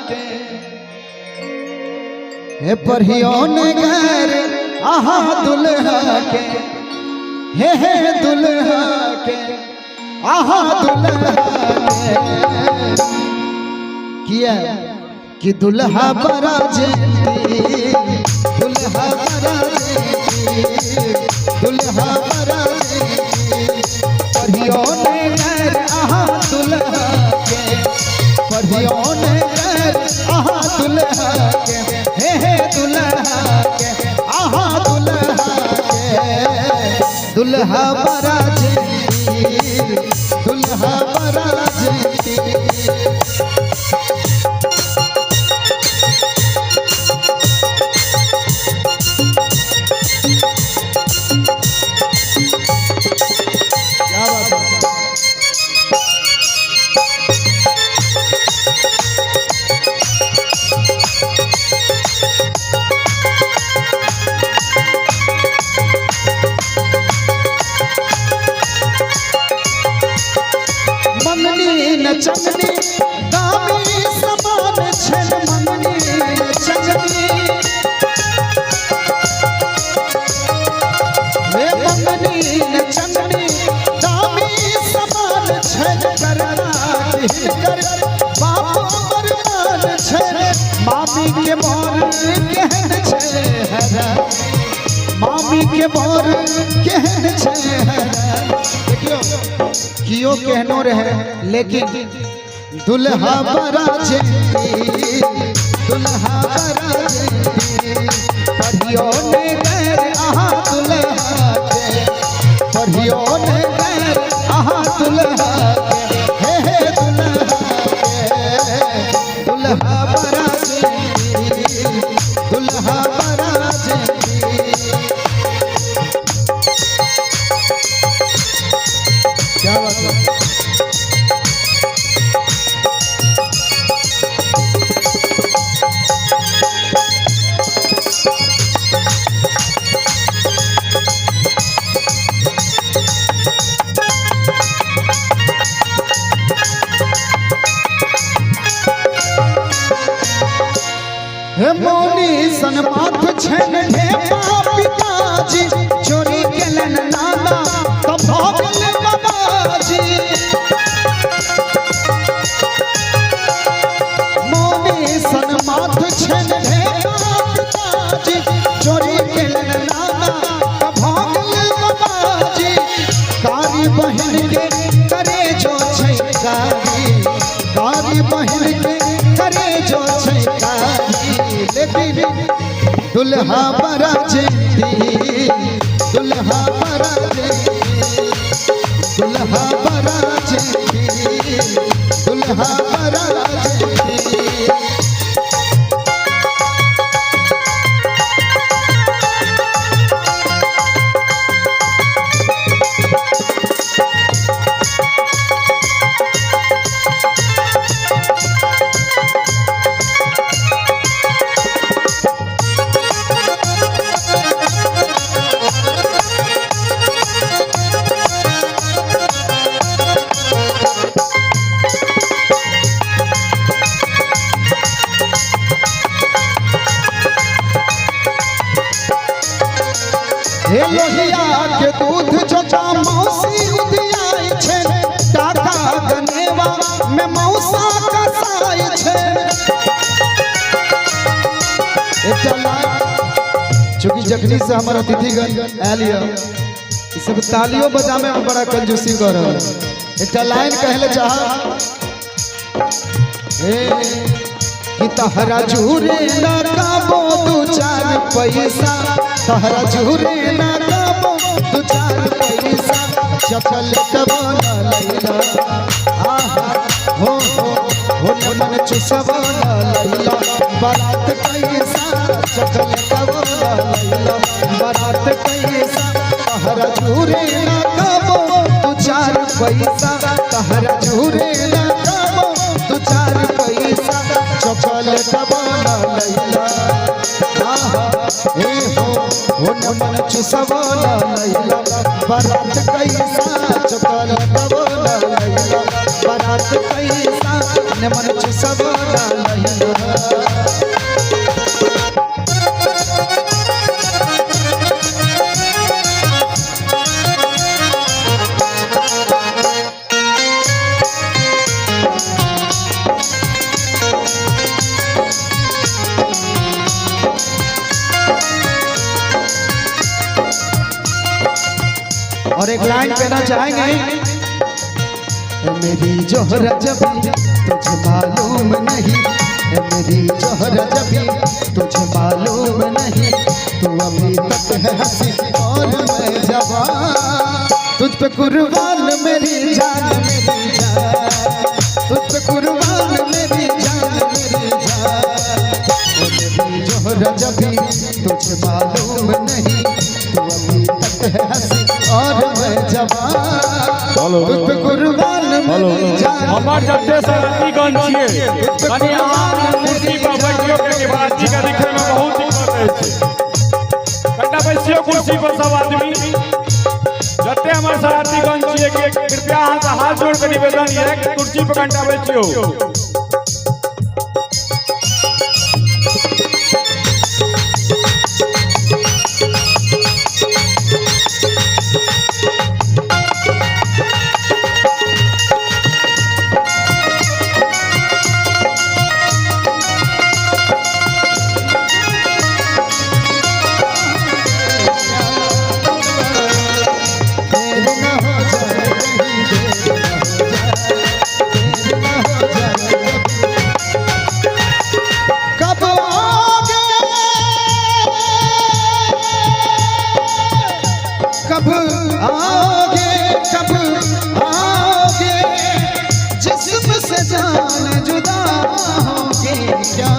के हे परियो ने घर आहा दुल्हा के हे दुल्हा के आहा दुल्हा के किया कि दुल्हा बड़ा जेती दुल्हा बड़ा जेती दुल्हा बड़ा जेती परियो ने घर आहा दुल्हा के परियो ने घर आहा दुल्हा के हे दुल्हा के आहा दुल्हा के दुल्हा बड़ा जेती दुल्हा बड़ा जेती चंगनी दामी समान छन मंगनी चंगनी वे मंगनी चंगनी दामी समान छन करना कर बाप बरमान छन मामी के मोर कहन छे हरा मामी के मोर कहन छे हरा देखियो कियो कहनो रहे लेकिन दुल्हा बड़ा जेती दुल्हा बड़ा जेती परियो ने घर आहा दुल्हा के परियो ने घर आहा दुल्हा के हे दुल्हा के दुल्हा बड़ा जेती दुल्हा बड़ा जेती क्या बात है हे मौनी सन माथ छन ढेपा पिताजी चोरी केलन नाना तो भोगल बाबाजी मौनी सन माथ छन ढेपा पिताजी चोरी केलन नाना तो भोगल बाबाजी कारी बहन के करे जो छै कारी बहन के करे जो छै लेकिन दुल्हा बड़ा जेती दुल्हा बड़ा जेती दुल्हा बड़ा जेती दुल्हा बड़ा जेती हे लोहिया के दूध जो मौसी उदियाई छे टाका गनेवा में मौसा कसाई छे चूंकि जखनी से हमारा अतिथिगण आयल ये सब तालियों बजावे में बड़ा कंजूसी कर रहा है एक लाइन कहले चाह कि तहरा झूरे ना काबो दू चार पैसा तहरा झूरे ना काबो दू चार पैसा चपल कबो ना लैला आहा हो मन चुसबो ना लैला बारात पैसा चपल कबो ना लैला बारात पैसा तहरा झूरे ना काबो दू चार पैसा तहरा झूरे ना काबो दू चार पैसा चपल कबो ना लैला आहा हे हो मन चुसबो ना लैला बारात कैसा चपल कबो ना लैला बारात कैसा न मन चुसवाना लहिया। और एक लाइन कहना चाहेंगे, मेरी जोहरा जबी तुझे मालूम नहीं, मेरी जोहरा जबी तुझे मालूम नहीं, तू अभी तक है हंसी और मैं जवान, तुझ पे कुर्बान मेरी जान मेरी जान, तुझ पे कुर्बान मेरी जान मेरी जान। मेरी जोहरा जबी तुझे मालूम नहीं, तू अभी तक है हंसी और मैं जवान, तुझ पे कुर्बान मेरी जान। हमार जत्ते साथीगण छिए कनी आम कुर्सी पर बैठियो के बात जी का दिखे में बहुत दिक्कत है छै। कटा बैसियो कुर्सी पर सब आदमी जत्ते हमार साथीगण छिए के कृपया हाथ जोड़ के निवेदन है कि कुर्सी पर कटा बैठियो। कब आओगे कब आओगे, जिस्म से जान जुदा होगे क्या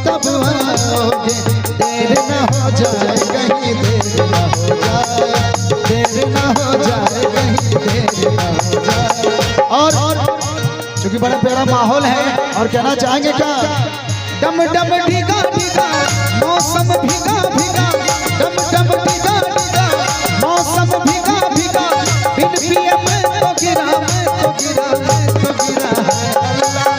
तब आओगे, देर न हो जाए कहीं देर न हो जाए, देर न हो जाए कहीं देर न हो जाए। और चूंकि बड़ा प्यारा माहौल है और कहना चाहेंगे क्या, डम डम भीगा भीगा मौसम भीगा भीगा, डम डम भीगा भीगा मौसम भीगा भीगा, बिन पिए मैं तो गिरा मैं तो गिरा मैं तो गिरा है अल्लाह,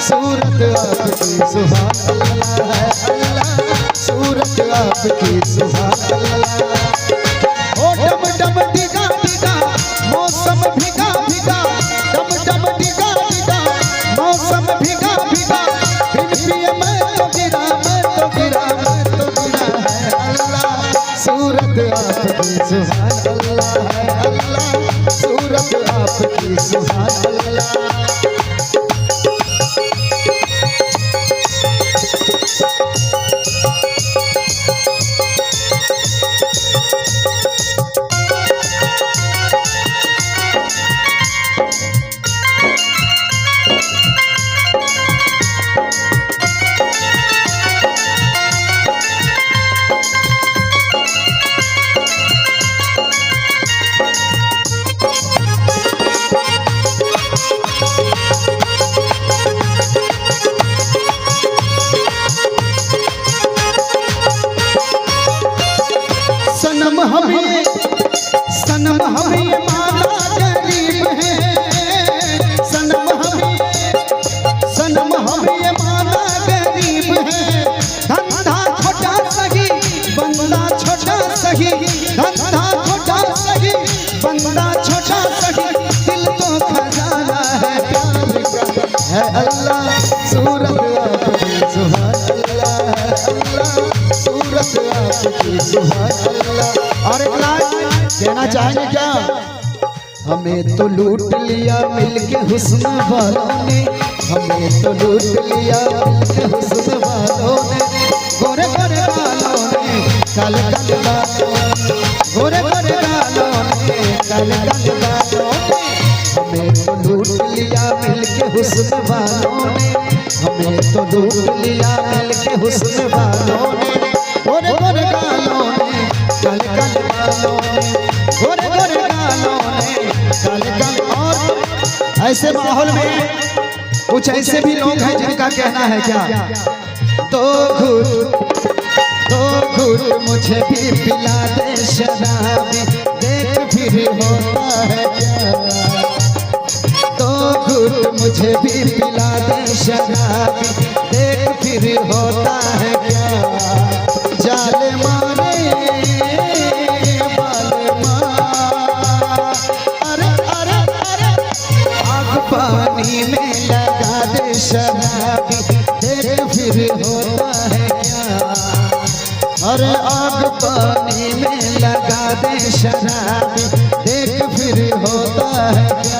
सूरत आपकी सुभान अल्लाह है अल्लाह, सूरत आपकी सुभान अल्लाह। ओ डम डम भीगा भीगा मौसम भीगा भीगा, डम डम भीगा भीगा मौसम भीगा भीगा, बिन पिए मैं तो गिरा मैं तो गिरा मैं तो गिरा है अल्लाह, सूरत आपकी सुभान अल्लाह है अल्लाह, सूरत आपकी सुभान अल्लाह। सनम हमें ये माना गरीब है, सनम हमें ये माना गरीब है, धंधा छोटा सही बंदा छोटा सही, धंधा छोटा सही बंदा छोटा सही, दिल तो खजाना है प्यार का है अल्लाह, सूरत आपकी सुभान अल्लाह है अल्लाह, सूरत आपकी सुभान अल्लाह। और एक लाइन कहना चाहेंगे क्या, हमें तो लूट लिया मिलके हुस्न वालों ने, हमें तो लूट लिया मिलके हुस्न वालों ने, गोरे गोरे गालों ने काले काले बालों ने, गोरे गोरे गालों ने काले काले बालों ने, हमें तो लूट लिया मिलके हुस्न वालों ने, हमें तो लूट लिया मिलके हुस्न वालों ने, गोरे गोरे गालों ने काले काले बालों ने, गोरे गोरे गालों ने काले काले। और ऐसे माहौल में कुछ ऐसे भी लोग हैं जिनका कहना है क्या, तो घूट मुझे भी पिला दे शराबी, देख फिर होता है क्या, तो घूट मुझे भी पिला दे शराबी, देख फिर होता है क्या, जाल मारे बाल मार। अरे अरे अरे आग पानी में लगा दे शराबी, देख फिर होता है क्या, अरे आग पानी में लगा दे शराबी, देख फिर होता है क्या।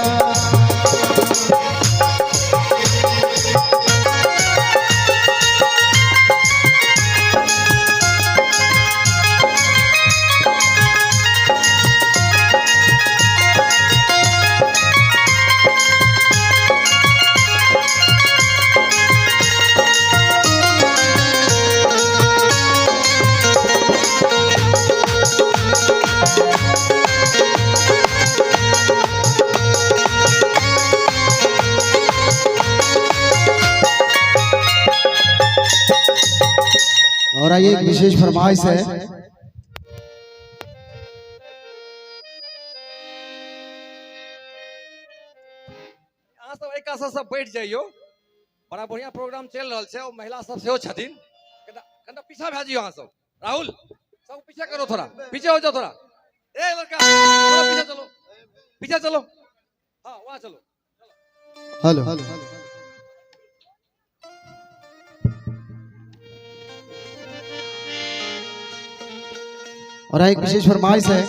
और आइए एक विशेष फरमाइश है। यहाँ सब एक आशा सब बैठ जाइयो, बड़ा बढ़िया प्रोग्राम चल रहा है और महिला सब सेहो छथिन, कना पीछा भे जियो। यहाँ सब राहुल सब पीछे करो, थोड़ा पीछे हो जाओ, थोड़ा ए लड़का थोड़ा पीछे चलो, पीछे चलो, हाँ वहाँ चलो। हेलो और एक विशेष फरमाइश है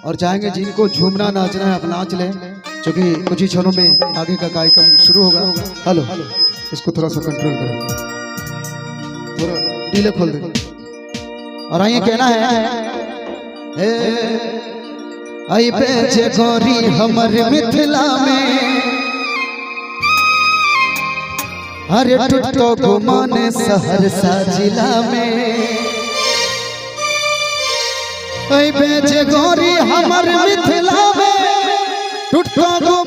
और चाहेंगे जिनको झूमना नाचना है आप नाच लें, क्योंकि कुछ ही क्षणों में आगे का कार्यक्रम शुरू होगा। हेलो इसको थोड़ा सा कंट्रोल करें, थोड़ा डीले खोल दें। और आइए कहना है आई पे गोरी हमर मिथिला में, अरे टुटो गुमाने सहरसा जिला में, बेच गोरी हमर मिथिला में, टुटो